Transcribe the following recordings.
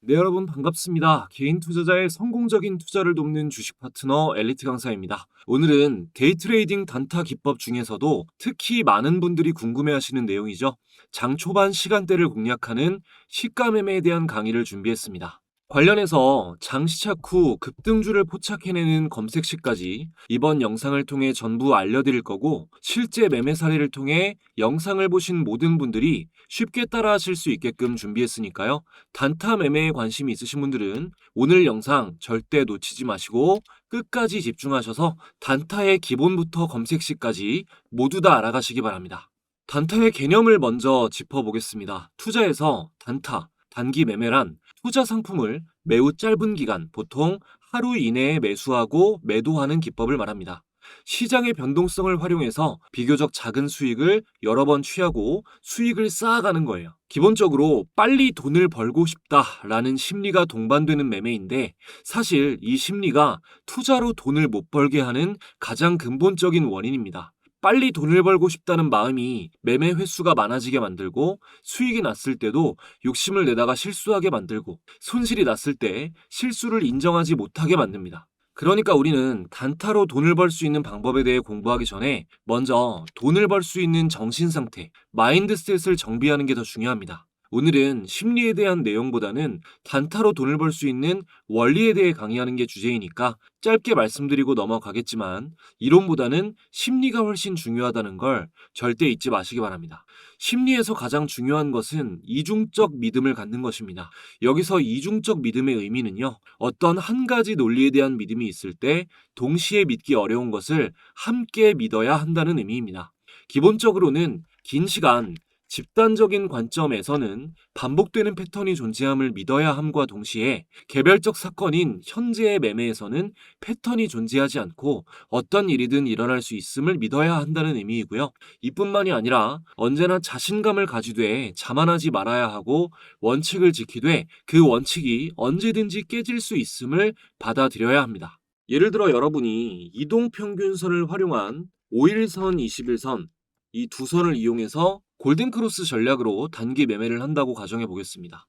네, 여러분 반갑습니다. 개인 투자자의 성공적인 투자를 돕는 주식 파트너 엘리트 강사입니다. 오늘은 데이 트레이딩 단타 기법 중에서도 특히 많은 분들이 궁금해하시는 내용이죠. 장 초반 시간대를 공략하는 시가 매매에 대한 강의를 준비했습니다. 관련해서 장 시작 후 급등주를 포착해내는 검색시까지 이번 영상을 통해 전부 알려드릴 거고, 실제 매매 사례를 통해 영상을 보신 모든 분들이 쉽게 따라하실 수 있게끔 준비했으니까요. 단타 매매에 관심이 있으신 분들은 오늘 영상 절대 놓치지 마시고 끝까지 집중하셔서 단타의 기본부터 검색시까지 모두 다 알아가시기 바랍니다. 단타의 개념을 먼저 짚어보겠습니다. 투자에서 단타, 단기 매매란 투자 상품을 매우 짧은 기간, 보통 하루 이내에 매수하고 매도하는 기법을 말합니다. 시장의 변동성을 활용해서 비교적 작은 수익을 여러 번 취하고 수익을 쌓아가는 거예요. 기본적으로 빨리 돈을 벌고 싶다라는 심리가 동반되는 매매인데, 사실 이 심리가 투자로 돈을 못 벌게 하는 가장 근본적인 원인입니다. 빨리 돈을 벌고 싶다는 마음이 매매 횟수가 많아지게 만들고, 수익이 났을 때도 욕심을 내다가 실수하게 만들고, 손실이 났을 때 실수를 인정하지 못하게 만듭니다. 그러니까 우리는 단타로 돈을 벌 수 있는 방법에 대해 공부하기 전에 먼저 돈을 벌 수 있는 정신 상태, 마인드셋을 정비하는 게 더 중요합니다. 오늘은 심리에 대한 내용보다는 단타로 돈을 벌 수 있는 원리에 대해 강의하는 게 주제이니까 짧게 말씀드리고 넘어가겠지만, 이론보다는 심리가 훨씬 중요하다는 걸 절대 잊지 마시기 바랍니다. 심리에서 가장 중요한 것은 이중적 믿음을 갖는 것입니다. 여기서 이중적 믿음의 의미는요, 어떤 한 가지 논리에 대한 믿음이 있을 때 동시에 믿기 어려운 것을 함께 믿어야 한다는 의미입니다. 기본적으로는 긴 시간 집단적인 관점에서는 반복되는 패턴이 존재함을 믿어야 함과 동시에, 개별적 사건인 현재의 매매에서는 패턴이 존재하지 않고 어떤 일이든 일어날 수 있음을 믿어야 한다는 의미이고요. 이뿐만이 아니라 언제나 자신감을 가지되 자만하지 말아야 하고, 원칙을 지키되 그 원칙이 언제든지 깨질 수 있음을 받아들여야 합니다. 예를 들어 여러분이 이동평균선을 활용한 5일선, 21선, 이 두 선을 이용해서 골든크로스 전략으로 단기 매매를 한다고 가정해 보겠습니다.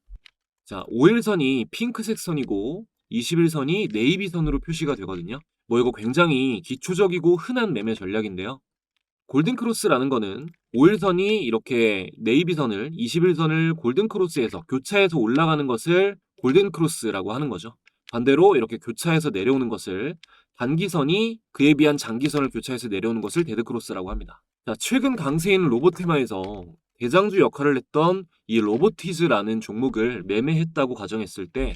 자, 5일선이 핑크색 선이고 21선이 네이비선으로 표시가 되거든요. 이거 굉장히 기초적이고 흔한 매매 전략인데요. 골든크로스라는 거는 5일선이 이렇게 네이비선을, 21선을 골든크로스에서 교차해서 올라가는 것을 골든크로스라고 하는 거죠. 반대로 이렇게 교차해서 내려오는 것을, 단기선이 그에 비한 장기선을 교차해서 내려오는 것을 데드크로스라고 합니다. 자, 최근 강세인 로보테마에서 대장주 역할을 했던 이 로보티즈라는 종목을 매매했다고 가정했을 때,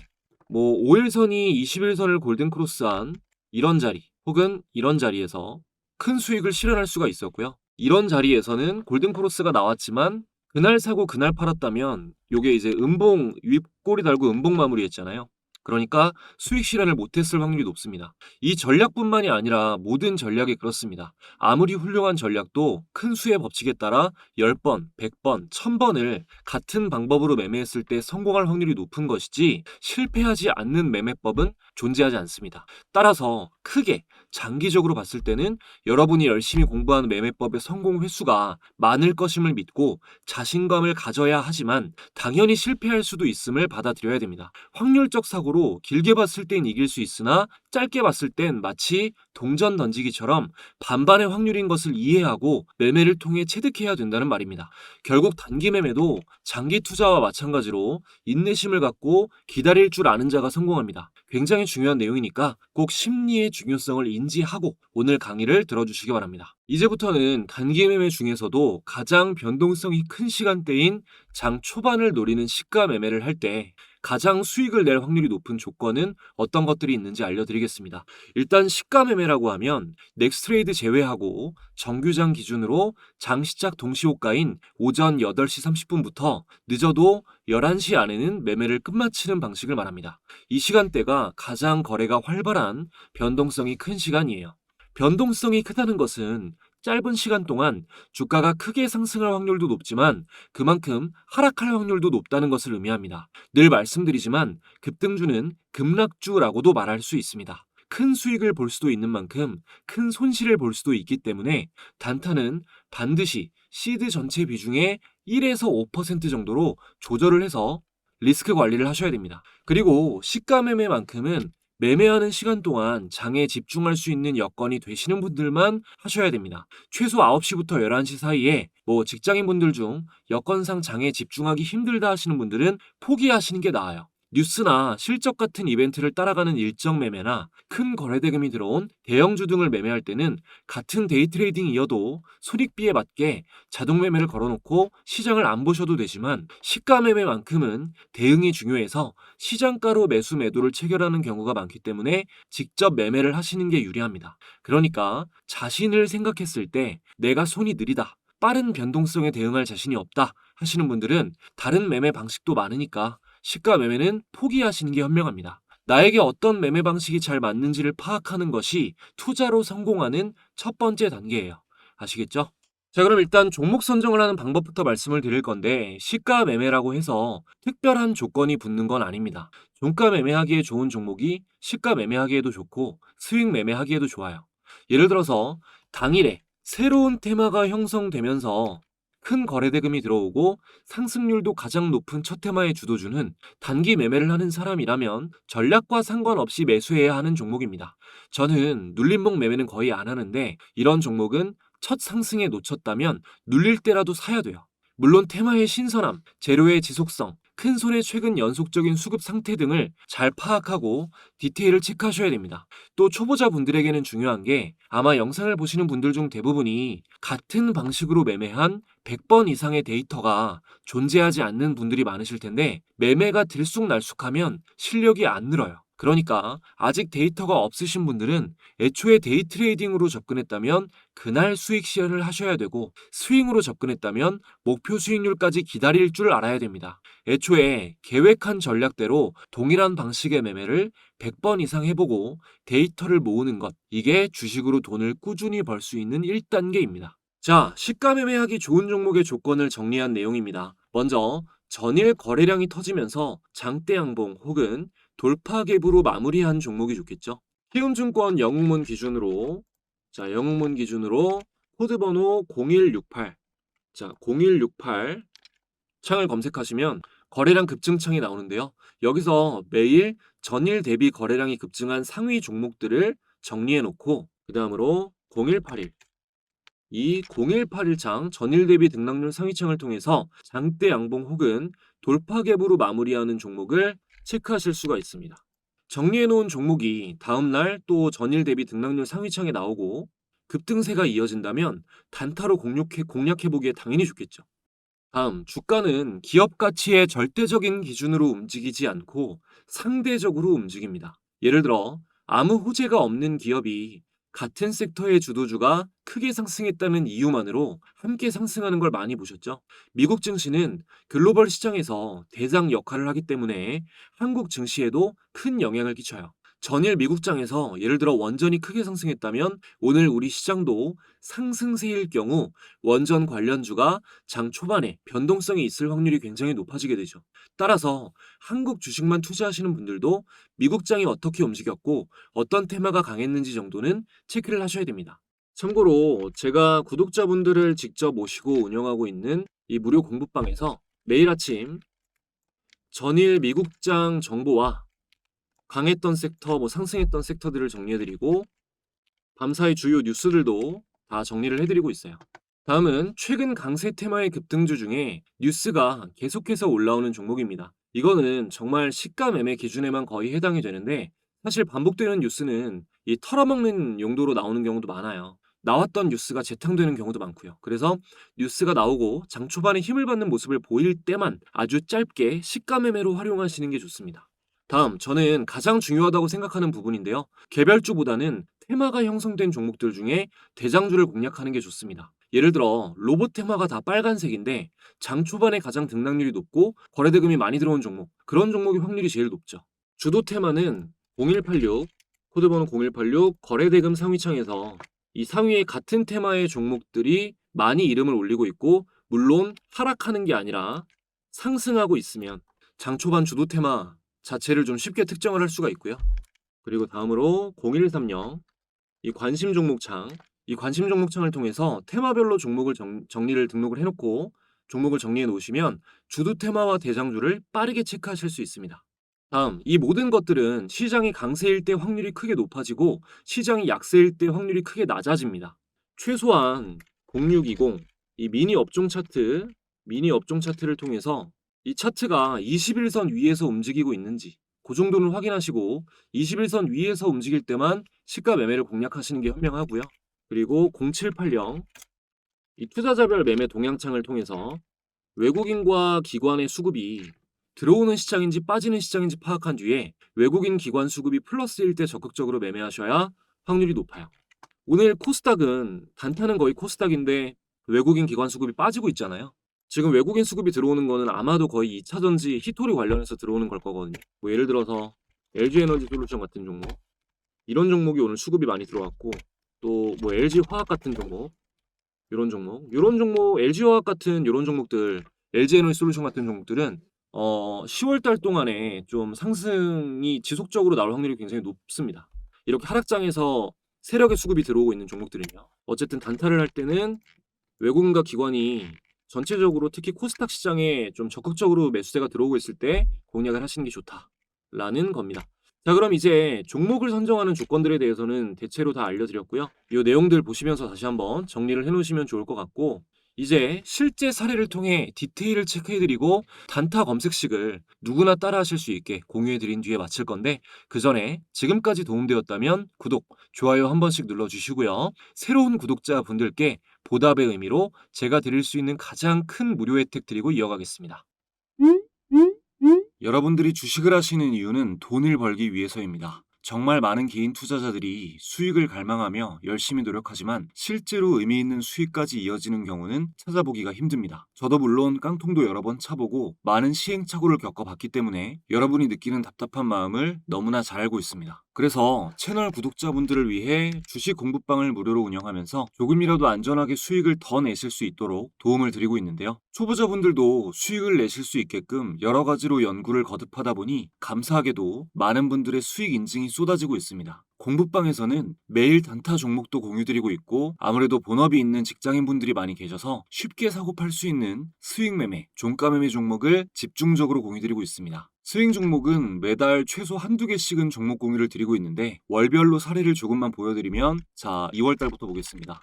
5일선이 21선을 골든크로스한 이런 자리 혹은 이런 자리에서 큰 수익을 실현할 수가 있었고요. 이런 자리에서는 골든크로스가 나왔지만 그날 사고 그날 팔았다면 요게 이제 음봉, 윗꼬리 달고 음봉 마무리했잖아요. 그러니까 수익 실현을 못했을 확률이 높습니다. 이 전략뿐만이 아니라 모든 전략이 그렇습니다. 아무리 훌륭한 전략도 큰 수의 법칙에 따라 10번, 100번, 1000번을 같은 방법으로 매매했을 때 성공할 확률이 높은 것이지, 실패하지 않는 매매법은 존재하지 않습니다. 따라서 크게 장기적으로 봤을 때는 여러분이 열심히 공부한 매매법의 성공 횟수가 많을 것임을 믿고 자신감을 가져야 하지만, 당연히 실패할 수도 있음을 받아들여야 됩니다. 확률적 사고로 길게 봤을 땐 이길 수 있으나 짧게 봤을 땐 마치 동전 던지기처럼 반반의 확률인 것을 이해하고 매매를 통해 체득해야 된다는 말입니다. 결국 단기 매매도 장기 투자와 마찬가지로 인내심을 갖고 기다릴 줄 아는 자가 성공합니다. 굉장히 중요한 내용이니까 꼭 심리의 중요성을 인지하고 오늘 강의를 들어주시기 바랍니다. 이제부터는 단기 매매 중에서도 가장 변동성이 큰 시간대인 장 초반을 노리는 시가 매매를 할 때 가장 수익을 낼 확률이 높은 조건은 어떤 것들이 있는지 알려드리겠습니다. 일단 시가 매매라고 하면 넥스트레이드 제외하고 정규장 기준으로 장 시작 동시호가인 오전 8시 30분부터 늦어도 11시 안에는 매매를 끝마치는 방식을 말합니다. 이 시간대가 가장 거래가 활발한 변동성이 큰 시간이에요. 변동성이 크다는 것은 짧은 시간 동안 주가가 크게 상승할 확률도 높지만 그만큼 하락할 확률도 높다는 것을 의미합니다. 늘 말씀드리지만 급등주는 급락주라고도 말할 수 있습니다. 큰 수익을 볼 수도 있는 만큼 큰 손실을 볼 수도 있기 때문에 단타는 반드시 시드 전체 비중의 1에서 5% 정도로 조절을 해서 리스크 관리를 하셔야 됩니다. 그리고 시가 매매만큼은 매매하는 시간 동안 장에 집중할 수 있는 여건이 되시는 분들만 하셔야 됩니다. 최소 9시부터 11시 사이에 직장인분들 중 여건상 장에 집중하기 힘들다 하시는 분들은 포기하시는 게 나아요. 뉴스나 실적 같은 이벤트를 따라가는 일정 매매나 큰 거래대금이 들어온 대형주 등을 매매할 때는 같은 데이 트레이딩이어도 손익비에 맞게 자동 매매를 걸어놓고 시장을 안 보셔도 되지만 시가 매매만큼은 대응이 중요해서 시장가로 매수 매도를 체결하는 경우가 많기 때문에 직접 매매를 하시는 게 유리합니다. 그러니까 자신을 생각했을 때 내가 손이 느리다, 빠른 변동성에 대응할 자신이 없다 하시는 분들은 다른 매매 방식도 많으니까 시가 매매는 포기하시는 게 현명합니다. 나에게 어떤 매매 방식이 잘 맞는지를 파악하는 것이 투자로 성공하는 첫 번째 단계예요. 아시겠죠? 자, 그럼 일단 종목 선정을 하는 방법부터 말씀을 드릴 건데 시가 매매라고 해서 특별한 조건이 붙는 건 아닙니다. 종가 매매하기에 좋은 종목이 시가 매매하기에도 좋고 스윙 매매하기에도 좋아요. 예를 들어서 당일에 새로운 테마가 형성되면서 큰 거래대금이 들어오고 상승률도 가장 높은 첫 테마의 주도주는 단기 매매를 하는 사람이라면 전략과 상관없이 매수해야 하는 종목입니다. 저는 눌림목 매매는 거의 안 하는데 이런 종목은 첫 상승에 놓쳤다면 눌릴 때라도 사야 돼요. 물론 테마의 신선함, 재료의 지속성, 큰 손의 최근 연속적인 수급 상태 등을 잘 파악하고 디테일을 체크하셔야 됩니다. 또 초보자분들에게는 중요한 게 아마 영상을 보시는 분들 중 대부분이 같은 방식으로 매매한 100번 이상의 데이터가 존재하지 않는 분들이 많으실 텐데 매매가 들쑥날쑥하면 실력이 안 늘어요. 그러니까 아직 데이터가 없으신 분들은 애초에 데이 트레이딩으로 접근했다면 그날 수익 실현을 하셔야 되고 스윙으로 접근했다면 목표 수익률까지 기다릴 줄 알아야 됩니다. 애초에 계획한 전략대로 동일한 방식의 매매를 100번 이상 해보고 데이터를 모으는 것, 이게 주식으로 돈을 꾸준히 벌 수 있는 1단계입니다. 자, 시가 매매하기 좋은 종목의 조건을 정리한 내용입니다. 먼저 전일 거래량이 터지면서 장대 양봉 혹은 돌파 갭으로 마무리한 종목이 좋겠죠. 키움증권 영웅문 기준으로 영웅문 기준으로 코드 번호 0168 0168 창을 검색하시면 거래량 급증 창이 나오는데요. 여기서 매일 전일 대비 거래량이 급증한 상위 종목들을 정리해 놓고 그 다음으로 0181 이 0181창 전일 대비 등락률 상위창을 통해서 장대 양봉 혹은 돌파 갭으로 마무리하는 종목을 체크하실 수가 있습니다. 정리해놓은 종목이 다음날 또 전일 대비 등락률 상위창에 나오고 급등세가 이어진다면 단타로 공략해보기에 당연히 좋겠죠. 다음, 주가는 기업 가치의 절대적인 기준으로 움직이지 않고 상대적으로 움직입니다. 예를 들어 아무 호재가 없는 기업이 같은 섹터의 주도주가 크게 상승했다는 이유만으로 함께 상승하는 걸 많이 보셨죠? 미국 증시는 글로벌 시장에서 대장 역할을 하기 때문에 한국 증시에도 큰 영향을 끼쳐요. 전일 미국장에서 예를 들어 원전이 크게 상승했다면 오늘 우리 시장도 상승세일 경우 원전 관련주가 장 초반에 변동성이 있을 확률이 굉장히 높아지게 되죠. 따라서 한국 주식만 투자하시는 분들도 미국장이 어떻게 움직였고 어떤 테마가 강했는지 정도는 체크를 하셔야 됩니다. 참고로 제가 구독자분들을 직접 모시고 운영하고 있는 이 무료 공부방에서 매일 아침 전일 미국장 정보와 강했던 섹터, 상승했던 섹터들을 정리해드리고 밤사이 주요 뉴스들도 다 정리를 해드리고 있어요. 다음은 최근 강세 테마의 급등주 중에 뉴스가 계속해서 올라오는 종목입니다. 이거는 정말 시가 매매 기준에만 거의 해당이 되는데 사실 반복되는 뉴스는 이 털어먹는 용도로 나오는 경우도 많아요. 나왔던 뉴스가 재탕되는 경우도 많고요. 그래서 뉴스가 나오고 장 초반에 힘을 받는 모습을 보일 때만 아주 짧게 시가 매매로 활용하시는 게 좋습니다. 다음, 저는 가장 중요하다고 생각하는 부분인데요. 개별주보다는 테마가 형성된 종목들 중에 대장주를 공략하는 게 좋습니다. 예를 들어 로봇 테마가 다 빨간색인데 장 초반에 가장 등락률이 높고 거래대금이 많이 들어온 종목, 그런 종목의 확률이 제일 높죠. 주도 테마는 0186 코드번호 0186 거래대금 상위창에서 이 상위에 같은 테마의 종목들이 많이 이름을 올리고 있고 물론 하락하는 게 아니라 상승하고 있으면 장 초반 주도 테마 자체를 좀 쉽게 특정을 할 수가 있고요. 그리고 다음으로 0130 이 관심 종목창. 이 관심 종목창을 통해서 테마별로 종목을 정리를 등록을 해놓고 종목을 정리해 놓으시면 주도 테마와 대장주를 빠르게 체크하실 수 있습니다. 다음, 이 모든 것들은 시장이 강세일 때 확률이 크게 높아지고 시장이 약세일 때 확률이 크게 낮아집니다. 최소한 0620 이 미니 업종 차트를 통해서 이 차트가 21선 위에서 움직이고 있는지 그 정도는 확인하시고 21선 위에서 움직일 때만 시가 매매를 공략하시는 게 현명하고요. 그리고 0780 이 투자자별 매매 동향창을 통해서 외국인과 기관의 수급이 들어오는 시장인지 빠지는 시장인지 파악한 뒤에 외국인 기관 수급이 플러스일 때 적극적으로 매매하셔야 확률이 높아요. 오늘 코스닥은 단타는 거의 코스닥인데 외국인 기관 수급이 빠지고 있잖아요. 지금 외국인 수급이 들어오는 거는 아마도 거의 2차전지 히토리 관련해서 들어오는 걸 거거든요. 뭐 예를 들어서 LG에너지 솔루션 같은 종목, 이런 종목이 오늘 수급이 많이 들어왔고, 또 뭐 LG화학 같은 종목, 이런 종목, LG화학 같은 이런 종목들, LG에너지 솔루션 같은 종목들은 10월 달 동안에 좀 상승이 지속적으로 나올 확률이 굉장히 높습니다. 이렇게 하락장에서 세력의 수급이 들어오고 있는 종목들은요. 어쨌든 단타를 할 때는 외국인과 기관이 전체적으로 특히 코스닥 시장에 좀 적극적으로 매수세가 들어오고 있을 때 공략을 하시는 게 좋다라는 겁니다. 자, 그럼 이제 종목을 선정하는 조건들에 대해서는 대체로 다 알려드렸고요. 이 내용들 보시면서 다시 한번 정리를 해놓으시면 좋을 것 같고, 이제 실제 사례를 통해 디테일을 체크해드리고 단타 검색식을 누구나 따라하실 수 있게 공유해드린 뒤에 마칠 건데, 그 전에 지금까지 도움되었다면 구독, 좋아요 한 번씩 눌러주시고요. 새로운 구독자분들께 보답의 의미로 제가 드릴 수 있는 가장 큰 무료 혜택 드리고 이어가겠습니다. 여러분들이 주식을 하시는 이유는 돈을 벌기 위해서입니다. 정말 많은 개인 투자자들이 수익을 갈망하며 열심히 노력하지만 실제로 의미 있는 수익까지 이어지는 경우는 찾아보기가 힘듭니다. 저도 물론 깡통도 여러 번 차보고 많은 시행착오를 겪어봤기 때문에 여러분이 느끼는 답답한 마음을 너무나 잘 알고 있습니다. 그래서 채널 구독자분들을 위해 주식 공부방을 무료로 운영하면서 조금이라도 안전하게 수익을 더 내실 수 있도록 도움을 드리고 있는데요. 초보자분들도 수익을 내실 수 있게끔 여러 가지로 연구를 거듭하다 보니 감사하게도 많은 분들의 수익 인증이 쏟아지고 있습니다. 공부방에서는 매일 단타 종목도 공유드리고 있고 아무래도 본업이 있는 직장인분들이 많이 계셔서 쉽게 사고 팔 수 있는 수익 매매, 종가 매매 종목을 집중적으로 공유드리고 있습니다. 스윙 종목은 매달 최소 한두 개씩은 종목 공유를 드리고 있는데 월별로 사례를 조금만 보여드리면 자, 2월 달부터 보겠습니다.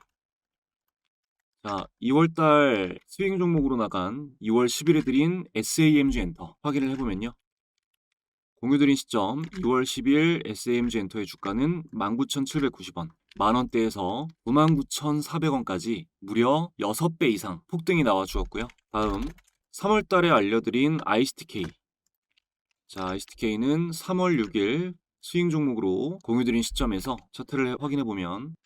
자, 2월 달 스윙 종목으로 나간 2월 10일에 드린 SAMG 엔터 확인을 해보면요. 공유드린 시점 2월 10일 SAMG 엔터의 주가는 19,790원, 만원대에서 99,400원까지 무려 6배 이상 폭등이 나와 주었고요. 다음 3월 달에 알려드린 ICTK. 자, ICTK는 3월 6일 스윙 종목으로 공유드린 시점에서 차트를 확인해 보면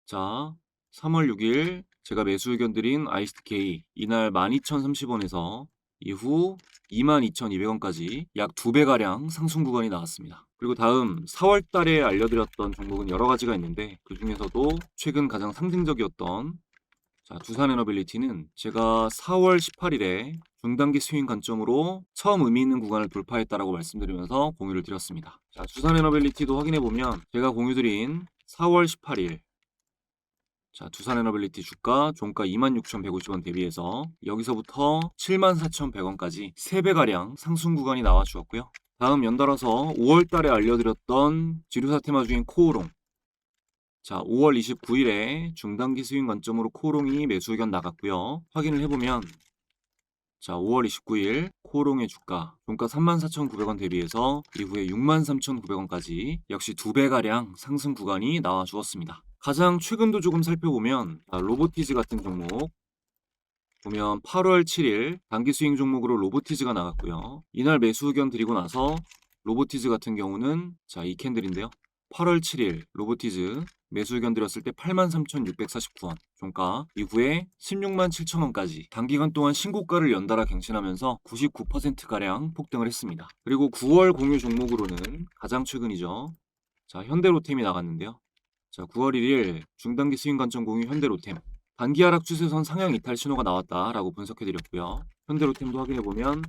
자, 3월 6일 제가 매수 의견 드린 ICTK 이날 12,030원에서 이후 22,200원까지 약 2배가량 상승 구간이 나왔습니다. 그리고 다음 4월 달에 알려드렸던 종목은 여러 가지가 있는데 그 중에서도 최근 가장 상승적이었던 자, 두산에너빌리티는 제가 4월 18일에 중단기 스윙 관점으로 처음 의미 있는 구간을 돌파했다라고 말씀드리면서 공유를 드렸습니다. 자, 두산에너빌리티도 확인해보면 제가 공유드린 4월 18일 자, 두산에너빌리티 주가 종가 26,150원 대비해서 여기서부터 74,100원까지 3배가량 상승 구간이 나와 주었고요. 다음 연달아서 5월 달에 알려드렸던 지류사 테마 중인 코오롱 자, 5월 29일에 중단기 스윙 관점으로 코오롱이 매수 의견 나갔고요. 확인을 해보면 자, 5월 29일 코오롱의 주가 종가 34,900원 대비해서 이후에 63,900원까지 역시 2배가량 상승 구간이 나와 주었습니다. 가장 최근도 조금 살펴보면 로보티즈 같은 종목 보면 8월 7일 단기 스윙 종목으로 로보티즈가 나갔고요. 이날 매수 의견 드리고 나서 로보티즈 같은 경우는 자, 이 캔들인데요. 8월 7일 로보티즈 매수 의견 드렸을 때 83,649원 종가 이후에 167,000원까지 단기간 동안 신고가를 연달아 갱신하면서 99%가량 폭등을 했습니다. 그리고 9월 공유 종목으로는 가장 최근이죠. 자, 현대로템이 나갔는데요. 자, 9월 1일 중단기 스윙 관점 공유 현대로템 단기 하락 추세선 상향 이탈 신호가 나왔다라고 분석해드렸고요. 현대로템도 확인해보면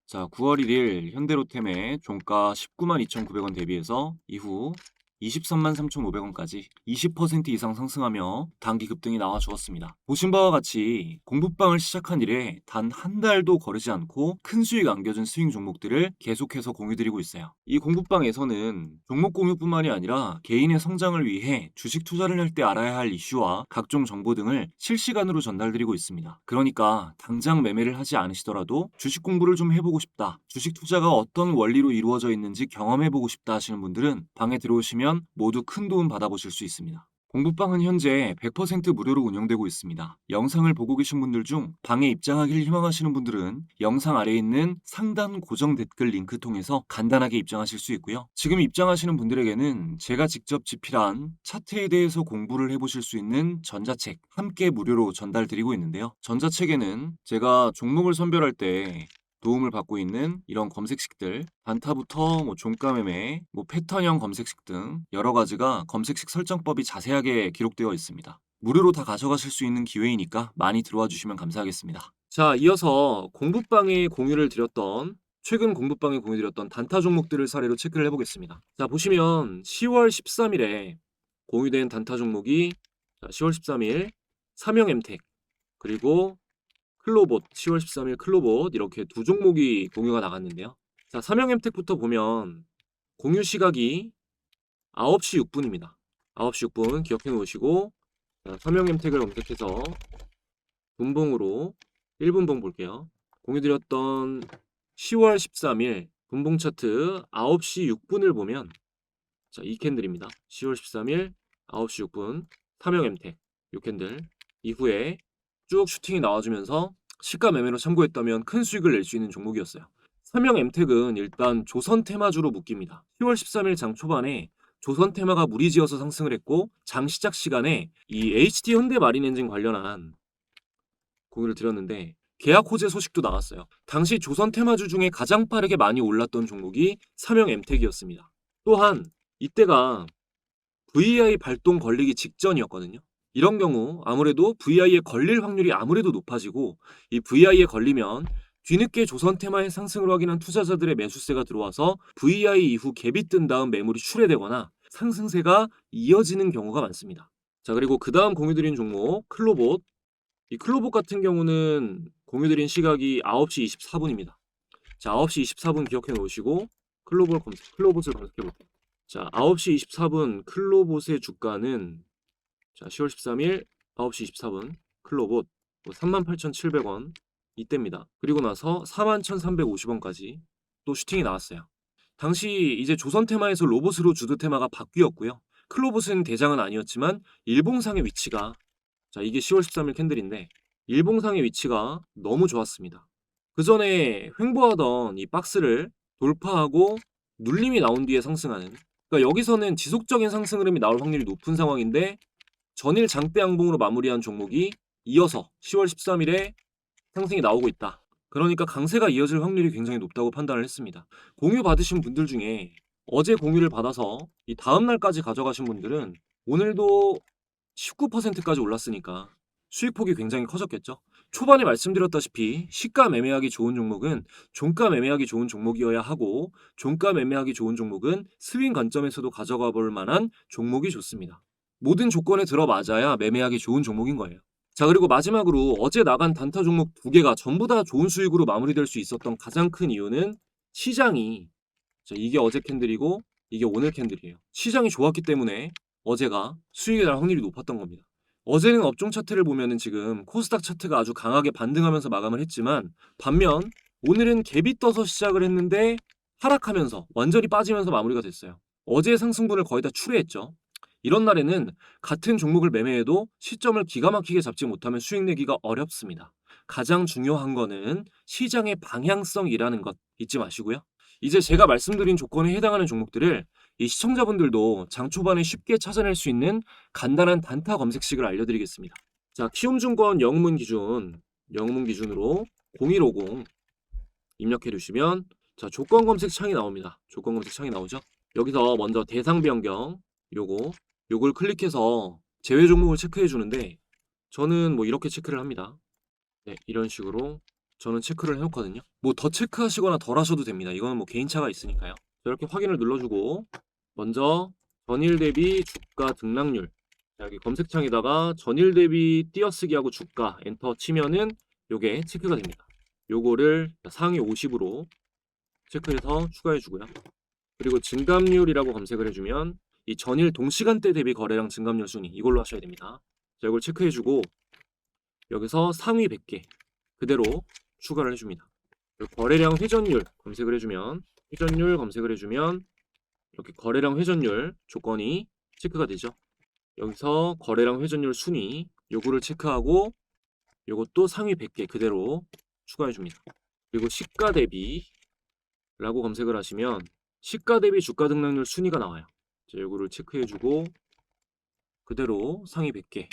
자, 9월 1일 현대로템의 종가 19만 2,900원 대비해서 이후 23만 3,500원까지 20% 이상 상승하며 단기 급등이 나와 주었습니다. 보신 바와 같이 공부방을 시작한 이래 단 한 달도 거르지 않고 큰 수익 안겨준 스윙 종목들을 계속해서 공유드리고 있어요. 이 공부방에서는 종목 공유뿐만이 아니라 개인의 성장을 위해 주식 투자를 할 때 알아야 할 이슈와 각종 정보 등을 실시간으로 전달드리고 있습니다. 그러니까 당장 매매를 하지 않으시더라도 주식 공부를 좀 해보고 싶다, 주식 투자가 어떤 원리로 이루어져 있는지 경험해보고 싶다 하시는 분들은 방에 들어오시면 모두 큰 도움 받아보실 수 있습니다. 공부방은 현재 100% 무료로 운영되고 있습니다. 영상을 보고 계신 분들 중 방에 입장하기를 희망하시는 분들은 영상 아래에 있는 상단 고정 댓글 링크 통해서 간단하게 입장하실 수 있고요. 지금 입장하시는 분들에게는 제가 직접 집필한 차트에 대해서 공부를 해보실 수 있는 전자책 함께 무료로 전달드리고 있는데요. 전자책에는 제가 종목을 선별할 때 도움을 받고 있는 이런 검색식들, 단타부터 종가 매매, 패턴형 검색식 등 여러 가지가 검색식 설정법이 자세하게 기록되어 있습니다. 무료로 다 가져가실 수 있는 기회이니까 많이 들어와 주시면 감사하겠습니다. 자, 이어서 최근 공부방에 공유드렸던 단타 종목들을 사례로 체크를 해보겠습니다. 자, 보시면 10월 13일에 공유된 단타 종목이 10월 13일 삼형엠텍, 그리고 클로봇, 10월 13일 클로봇, 이렇게 두 종목이 공유가 나갔는데요. 자, 삼형엠텍부터 보면 공유 시각이 9시 6분입니다. 9시 6분 기억해 놓으시고, 삼형엠텍을 검색해서 분봉으로 1분봉 볼게요. 공유드렸던 10월 13일 분봉 차트 9시 6분을 보면, 자, 이 캔들입니다. 10월 13일 9시 6분 삼형엠텍, 이 캔들 이후에 쭉 슈팅이 나와주면서 시가 매매로 참고했다면 큰 수익을 낼 수 있는 종목이었어요. 삼형엠텍은 일단 조선 테마주로 묶입니다. 10월 13일 장 초반에 조선 테마가 무리지어서 상승을 했고, 장 시작 시간에 이 HD 현대마린엔진 관련한 공유를 드렸는데 계약 호재 소식도 나왔어요. 당시 조선 테마주 중에 가장 빠르게 많이 올랐던 종목이 삼형엠텍이었습니다. 또한 이때가 VI 발동 걸리기 직전이었거든요. 이런 경우 아무래도 VI에 걸릴 확률이 아무래도 높아지고, 이 VI에 걸리면 뒤늦게 조선 테마의 상승을 확인한 투자자들의 매수세가 들어와서 VI 이후 갭이 뜬 다음 매물이 출회되거나 상승세가 이어지는 경우가 많습니다. 자, 그리고 그 다음 공유드린 종목 클로봇. 이 클로봇 같은 경우는 공유드린 시각이 9시 24분입니다. 자, 9시 24분 기억해 놓으시고 클로봇을 검색해 볼게요. 자, 9시 24분 클로봇의 주가는, 자, 10월 13일 9시 24분 클로봇 38,700원 이때입니다. 그리고 나서 41,350원까지 또 슈팅이 나왔어요. 당시 이제 조선 테마에서 로봇으로 주도 테마가 바뀌었고요. 클로봇은 대장은 아니었지만 일봉상의 위치가, 자, 이게 10월 13일 캔들인데 일봉상의 위치가 너무 좋았습니다. 그 전에 횡보하던 이 박스를 돌파하고 눌림이 나온 뒤에 상승하는, 그러니까 여기서는 지속적인 상승 흐름이 나올 확률이 높은 상황인데 전일 장대 양봉으로 마무리한 종목이 이어서 10월 13일에 상승이 나오고 있다. 그러니까 강세가 이어질 확률이 굉장히 높다고 판단을 했습니다. 공유 받으신 분들 중에 어제 공유를 받아서 이 다음 날까지 가져가신 분들은 오늘도 19%까지 올랐으니까 수익폭이 굉장히 커졌겠죠. 초반에 말씀드렸다시피 시가 매매하기 좋은 종목은 종가 매매하기 좋은 종목이어야 하고, 종가 매매하기 좋은 종목은 스윙 관점에서도 가져가 볼 만한 종목이 좋습니다. 모든 조건에 들어맞아야 매매하기 좋은 종목인 거예요. 자, 그리고 마지막으로 어제 나간 단타 종목 두 개가 전부 다 좋은 수익으로 마무리될 수 있었던 가장 큰 이유는 시장이, 자, 이게 어제 캔들이고 이게 오늘 캔들이에요. 시장이 좋았기 때문에 어제가 수익이 날 확률이 높았던 겁니다. 어제는 업종 차트를 보면은 지금 코스닥 차트가 아주 강하게 반등하면서 마감을 했지만, 반면 오늘은 갭이 떠서 시작을 했는데 하락하면서 완전히 빠지면서 마무리가 됐어요. 어제의 상승분을 거의 다 출회했죠. 이런 날에는 같은 종목을 매매해도 시점을 기가 막히게 잡지 못하면 수익 내기가 어렵습니다. 가장 중요한 거는 시장의 방향성이라는 것 잊지 마시고요. 이제 제가 말씀드린 조건에 해당하는 종목들을 이 시청자분들도 장 초반에 쉽게 찾아낼 수 있는 간단한 단타 검색식을 알려드리겠습니다. 자, 키움증권 영문 기준으로 0150 입력해 주시면, 자, 조건 검색 창이 나옵니다. 조건 검색 창이 나오죠. 여기서 먼저 대상 변경 요걸 클릭해서 제외 종목을 체크해 주는데, 저는 이렇게 체크를 합니다. 네, 이런 식으로 저는 체크를 해놓거든요. 뭐 더 체크하시거나 덜 하셔도 됩니다. 이거는 뭐 개인차가 있으니까요. 이렇게 확인을 눌러주고 먼저 전일 대비 주가 등락률, 자, 여기 검색창에다가 전일 대비 띄어쓰기하고 주가 엔터 치면은 요게 체크가 됩니다. 요거를 상위 50으로 체크해서 추가해 주고요. 그리고 증감률이라고 검색을 해주면 이 전일 동시간대 대비 거래량 증감률 순위 이걸로 하셔야 됩니다. 자, 이걸 체크해 주고 여기서 상위 100개 그대로 추가를 해줍니다. 거래량 회전율 검색을 해주면 이렇게 거래량 회전율 조건이 체크가 되죠. 여기서 거래량 회전율 순위 요거를 체크하고 요것도 상위 100개 그대로 추가해 줍니다. 그리고 시가 대비라고 검색을 하시면 시가 대비 주가 등락률 순위가 나와요. 자, 요거를 체크해 주고 그대로 상위 100개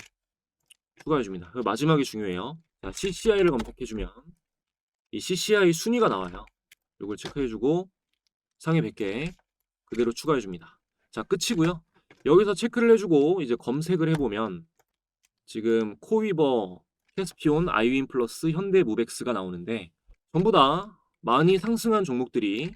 추가해 줍니다. 마지막이 중요해요. 자, CCI를 검색해 주면 이 CCI 순위가 나와요. 요걸 체크해 주고 상위 100개 그대로 추가해 줍니다. 자, 끝이고요. 여기서 체크를 해주고 이제 검색을 해보면 지금 코위버, 캐스피온, 아이윈 플러스, 현대무벡스가 나오는데 전부 다 많이 상승한 종목들이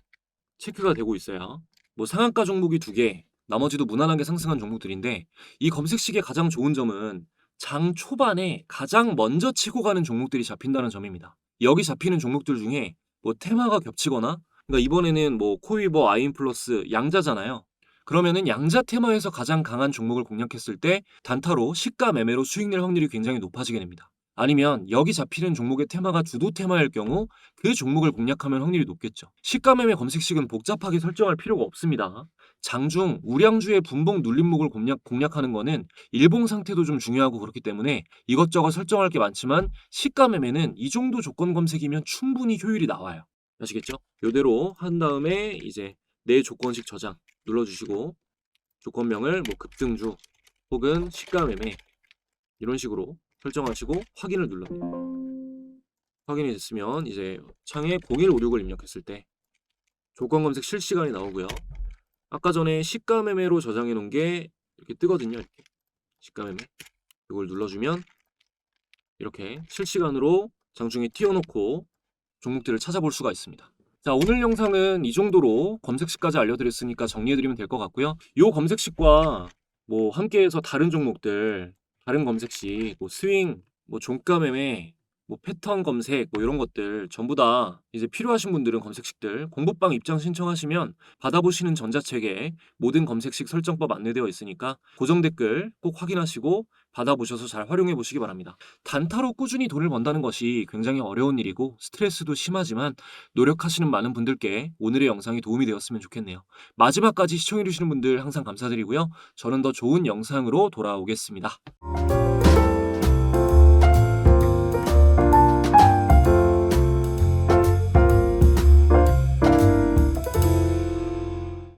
체크가 되고 있어요. 뭐 상한가 종목이 2개, 나머지도 무난하게 상승한 종목들인데 이 검색식의 가장 좋은 점은 장 초반에 가장 먼저 치고 가는 종목들이 잡힌다는 점입니다. 여기 잡히는 종목들 중에 뭐 테마가 겹치거나 그러니까 이번에는 뭐 코위버, 아이윈 플러스 양자잖아요. 그러면은 양자 테마에서 가장 강한 종목을 공략했을 때 단타로 시가 매매로 수익 낼 확률이 굉장히 높아지게 됩니다. 아니면 여기 잡히는 종목의 테마가 주도 테마일 경우 그 종목을 공략하면 확률이 높겠죠. 시가 매매 검색식은 복잡하게 설정할 필요가 없습니다. 장중 우량주의 분봉 눌림목을 공략하는 거는 일봉 상태도 좀 중요하고 그렇기 때문에 이것저것 설정할 게 많지만 시가 매매는 이 정도 조건 검색이면 충분히 효율이 나와요. 아시겠죠? 이대로 한 다음에 이제 내 조건식 저장 눌러주시고 조건명을 뭐 급등주 혹은 시가매매 이런 식으로 설정하시고 확인을 눌러요. 확인이 됐으면 이제 창에 0156을 입력했을 때 조건 검색 실시간이 나오고요. 아까 전에 시가매매로 저장해 놓은 게 이렇게 뜨거든요. 이렇게 시가매매 이걸 눌러주면 이렇게 실시간으로 장중에 띄워놓고 종목들을 찾아볼 수가 있습니다. 자, 오늘 영상은 이 정도로 검색식까지 알려드렸으니까 정리해드리면 될 것 같고요. 이 검색식과 뭐 함께해서 다른 종목들, 다른 검색식, 뭐 스윙, 뭐 종가 매매, 뭐 패턴 검색, 뭐 이런 것들 전부 다 이제 필요하신 분들은 검색식들 공부방 입장 신청하시면 받아보시는 전자책에 모든 검색식 설정법 안내되어 있으니까 고정 댓글 꼭 확인하시고 받아보셔서 잘 활용해 보시기 바랍니다. 단타로 꾸준히 돈을 번다는 것이 굉장히 어려운 일이고 스트레스도 심하지만 노력하시는 많은 분들께 오늘의 영상이 도움이 되었으면 좋겠네요. 마지막까지 시청해주시는 분들 항상 감사드리고요. 저는 더 좋은 영상으로 돌아오겠습니다.